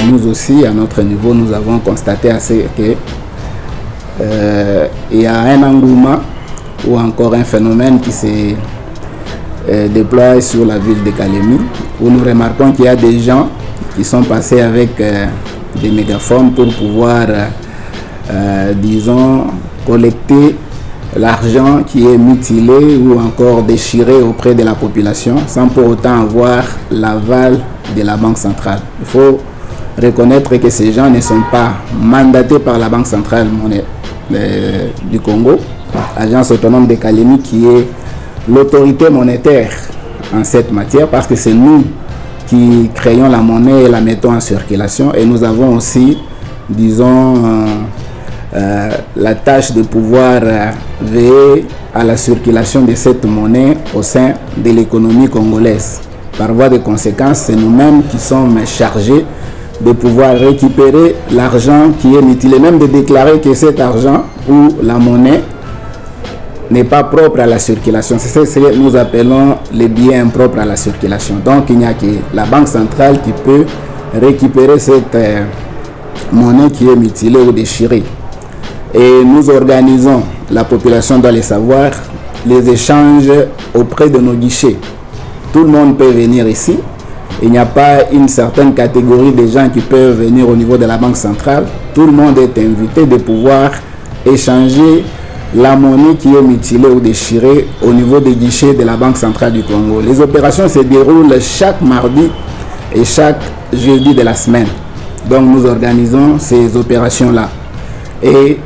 nous aussi, à notre niveau, nous avons constaté que il y a un engouement ou encore un phénomène qui s'est déploie sur la ville de Kalemi, où nous remarquons qu'il y a des gens qui sont passés avec des mégaphones pour pouvoir, disons, collecter l'argent qui est mutilé ou encore déchiré auprès de la population sans pour autant avoir l'aval de la Banque centrale. Il faut reconnaître que ces gens ne sont pas mandatés par la Banque centrale du Congo, l'agence autonome de Kalemi qui est l'autorité monétaire en cette matière, parce que c'est nous qui créons la monnaie et la mettons en circulation, et nous avons aussi, disons, la tâche de pouvoir veiller à la circulation de cette monnaie au sein de l'économie congolaise. Par voie de conséquence, c'est nous-mêmes qui sommes chargés de pouvoir récupérer l'argent qui est mutilé, même de déclarer que cet argent ou la monnaie n'est pas propre à la circulation. C'est ce que nous appelons les biens impropres à la circulation. Donc il n'y a que la Banque centrale qui peut récupérer cette monnaie qui est mutilée ou déchirée. Et nous organisons, la population doit le savoir, les échanges auprès de nos guichets. Tout le monde peut venir ici. Il n'y a pas une certaine catégorie de gens qui peuvent venir au niveau de la Banque centrale. Tout le monde est invité de pouvoir échanger la monnaie qui est mutilée ou déchirée au niveau des guichets de la Banque centrale du Congo. Les opérations se déroulent chaque mardi et chaque jeudi de la semaine. Donc nous organisons ces opérations-là. Et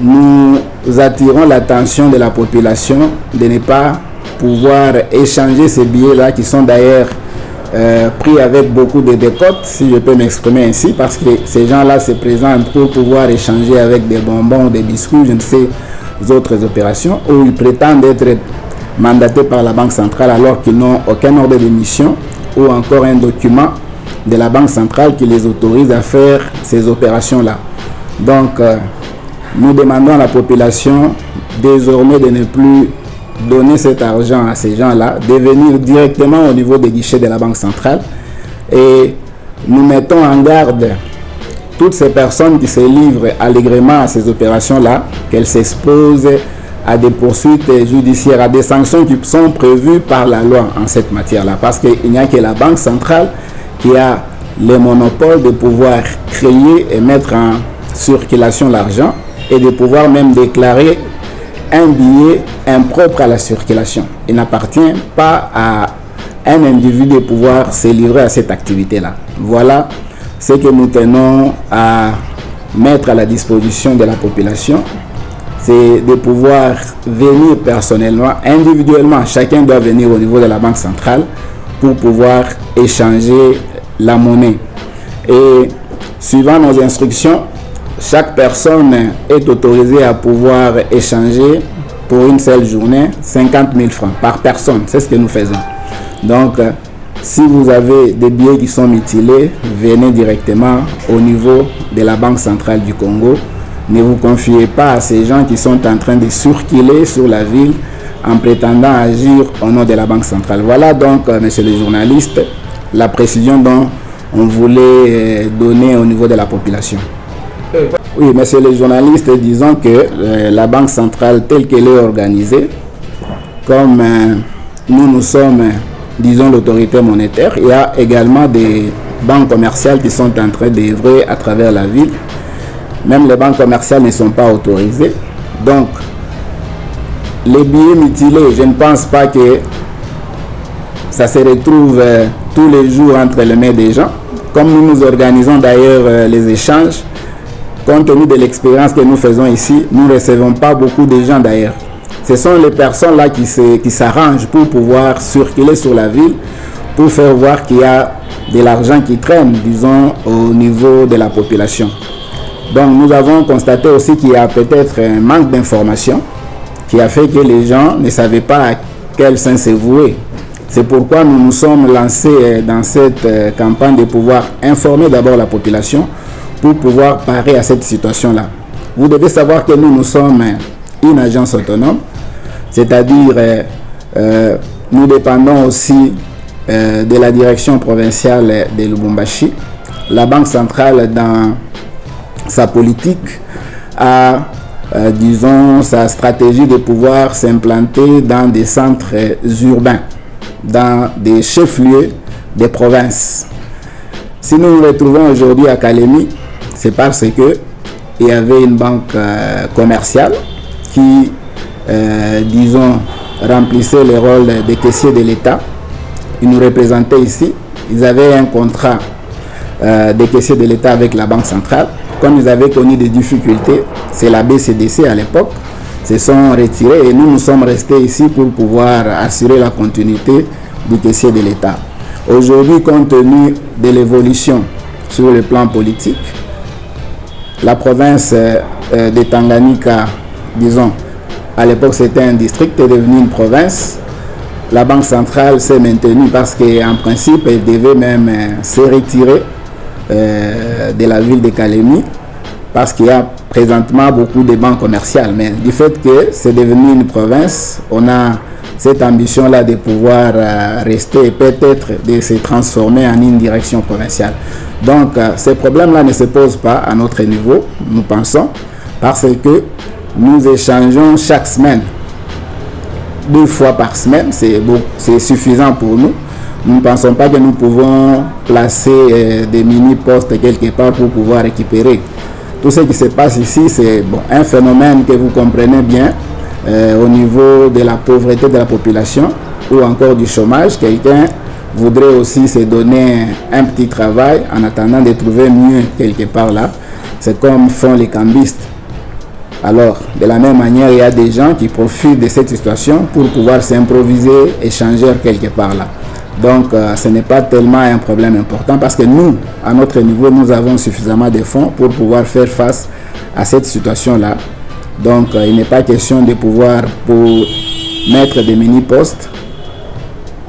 nous attirons l'attention de la population de ne pas pouvoir échanger ces billets-là qui sont d'ailleurs pris avec beaucoup de décote, si je peux m'exprimer ainsi, parce que ces gens-là se présentent pour pouvoir échanger avec des bonbons, des biscuits, je ne sais, autres opérations, où ils prétendent être mandatés par la Banque centrale alors qu'ils n'ont aucun ordre de mission ou encore un document de la Banque centrale qui les autorise à faire ces opérations-là. Donc, nous demandons à la population désormais de ne plus donner cet argent à ces gens-là, de venir directement au niveau des guichets de la Banque centrale, et nous mettons en garde toutes ces personnes qui se livrent allègrement à ces opérations-là, qu'elles s'exposent à des poursuites judiciaires, à des sanctions qui sont prévues par la loi en cette matière-là. Parce qu'il n'y a que la Banque centrale qui a le monopole de pouvoir créer et mettre en circulation l'argent et de pouvoir même déclarer un billet impropre à la circulation. Il n'appartient pas à un individu de pouvoir se livrer à cette activité-là. Voilà ce que nous tenons à mettre à la disposition de la population, c'est de pouvoir venir personnellement, individuellement, chacun doit venir au niveau de la Banque centrale pour pouvoir échanger la monnaie. Et suivant nos instructions, chaque personne est autorisée à pouvoir échanger pour une seule journée 50 000 francs par personne. C'est ce que nous faisons. Donc, si vous avez des billets qui sont mutilés, venez directement au niveau de la Banque centrale du Congo. Ne vous confiez pas à ces gens qui sont en train de circuler sur la ville en prétendant agir au nom de la Banque centrale. Voilà donc, messieurs les journalistes, la précision dont on voulait donner au niveau de la population. Oui, messieurs les journalistes, disons que la Banque centrale telle qu'elle est organisée, comme nous sommes, disons, l'autorité monétaire, il y a également des banques commerciales qui sont en train d'œuvrer à travers la ville. Même les banques commerciales ne sont pas autorisées. Donc, les billets mutilés, je ne pense pas que ça se retrouve tous les jours entre les mains des gens. Comme nous organisons d'ailleurs les échanges, compte tenu de l'expérience que nous faisons ici, nous ne recevons pas beaucoup de gens d'ailleurs. Ce sont les personnes là qui s'arrangent pour pouvoir circuler sur la ville, pour faire voir qu'il y a de l'argent qui traîne, disons, au niveau de la population. Donc nous avons constaté aussi qu'il y a peut-être un manque d'information qui a fait que les gens ne savaient pas à quel sens se vouer. C'est pourquoi nous nous sommes lancés dans cette campagne de pouvoir informer d'abord la population pour pouvoir parer à cette situation-là. Vous devez savoir que nous sommes une agence autonome, c'est-à-dire nous dépendons aussi de la direction provinciale de Lubumbashi. la Banque centrale, dans sa politique, a, disons, sa stratégie de pouvoir s'implanter dans des centres urbains, dans des chefs-lieux des provinces. Si nous nous retrouvons aujourd'hui à Kalemi, c'est parce que il y avait une banque commerciale qui, disons, remplissait le rôle des caissiers de l'État. Ils nous représentaient ici. Ils avaient un contrat des caissiers de l'État avec la Banque centrale. Comme ils avaient connu des difficultés, c'est la BCDC à l'époque, se sont retirés et nous sommes restés ici pour pouvoir assurer la continuité du caissier de l'État. Aujourd'hui, compte tenu de l'évolution sur le plan politique, la province de Tanganyika, disons, à l'époque c'était un district, est devenu une province. La Banque centrale s'est maintenue parce qu'en principe, elle devait même se retirer de la ville de Kalemi parce qu'il y a présentement beaucoup de banques commerciales. Mais du fait que c'est devenu une province, on a cette ambition-là de pouvoir rester et peut-être de se transformer en une direction provinciale. Donc, ces problèmes-là ne se posent pas à notre niveau, nous pensons, parce que nous échangeons chaque semaine, 2 fois par semaine, c'est suffisant pour nous. Nous ne pensons pas que nous pouvons placer des mini-postes quelque part pour pouvoir récupérer. Tout ce qui se passe ici, c'est un phénomène que vous comprenez bien au niveau de la pauvreté de la population ou encore du chômage. Quelqu'un voudrait aussi se donner un petit travail en attendant de trouver mieux quelque part là. C'est comme font les cambistes. Alors, de la même manière, il y a des gens qui profitent de cette situation pour pouvoir s'improviser, échanger quelque part là. Donc, ce n'est pas tellement un problème important parce que nous, à notre niveau, nous avons suffisamment de fonds pour pouvoir faire face à cette situation-là. Donc, il n'est pas question de pouvoir, pour mettre des mini-postes,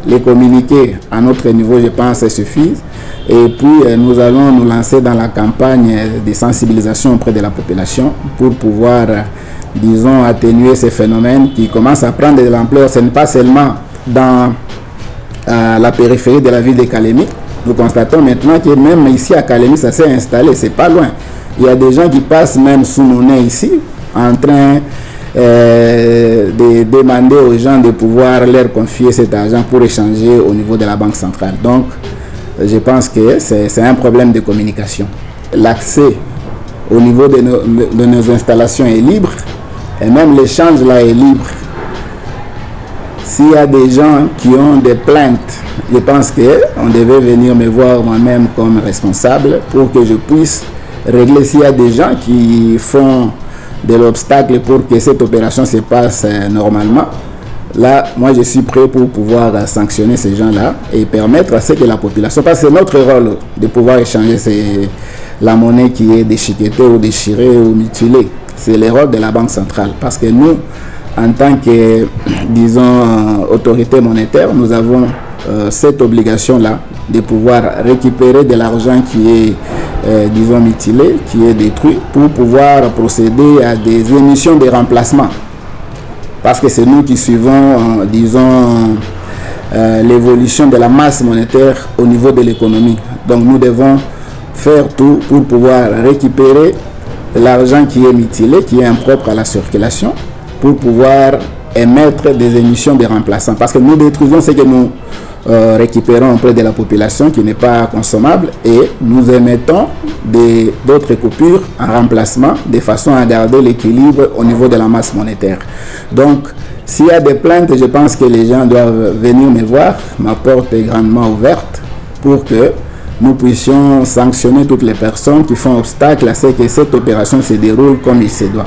les communiquer à notre niveau, je pense, ça suffit. Et puis, nous allons nous lancer dans la campagne de sensibilisation auprès de la population pour pouvoir, disons, atténuer ces phénomènes qui commencent à prendre de l'ampleur. Ce n'est pas seulement dans la périphérie de la ville de Kalemi. Nous constatons maintenant que même ici à Kalemi, ça s'est installé, c'est pas loin. Il y a des gens qui passent même sous nos nez ici, en train de demander aux gens de pouvoir leur confier cet argent pour échanger au niveau de la Banque centrale. Donc, je pense que c'est un problème de communication. L'accès au niveau de nos installations est libre et même l'échange là est libre. S'il y a des gens qui ont des plaintes, je pense qu'on devait venir me voir moi-même comme responsable pour que je puisse régler. S'il y a des gens qui font de l'obstacle pour que cette opération se passe normalement, là, moi je suis prêt pour pouvoir sanctionner ces gens-là et permettre à ce que la population, parce que c'est notre rôle de pouvoir échanger la monnaie qui est déchiquetée ou déchirée ou mutilée. C'est le rôle de la Banque centrale parce que nous, en tant que, disons, autorité monétaire, nous avons cette obligation-là de pouvoir récupérer de l'argent qui est, disons, mutilé, qui est détruit, pour pouvoir procéder à des émissions de remplacement. Parce que c'est nous qui suivons, disons, l'évolution de la masse monétaire au niveau de l'économie. Donc nous devons faire tout pour pouvoir récupérer l'argent qui est mutilé, qui est impropre à la circulation, pour pouvoir émettre des émissions de remplaçants. Parce que nous détruisons ce que nous récupérons auprès de la population qui n'est pas consommable et nous émettons d'autres coupures en remplacement de façon à garder l'équilibre au niveau de la masse monétaire. Donc, s'il y a des plaintes, je pense que les gens doivent venir me voir. Ma porte est grandement ouverte pour que nous puissions sanctionner toutes les personnes qui font obstacle à ce que cette opération se déroule comme il se doit.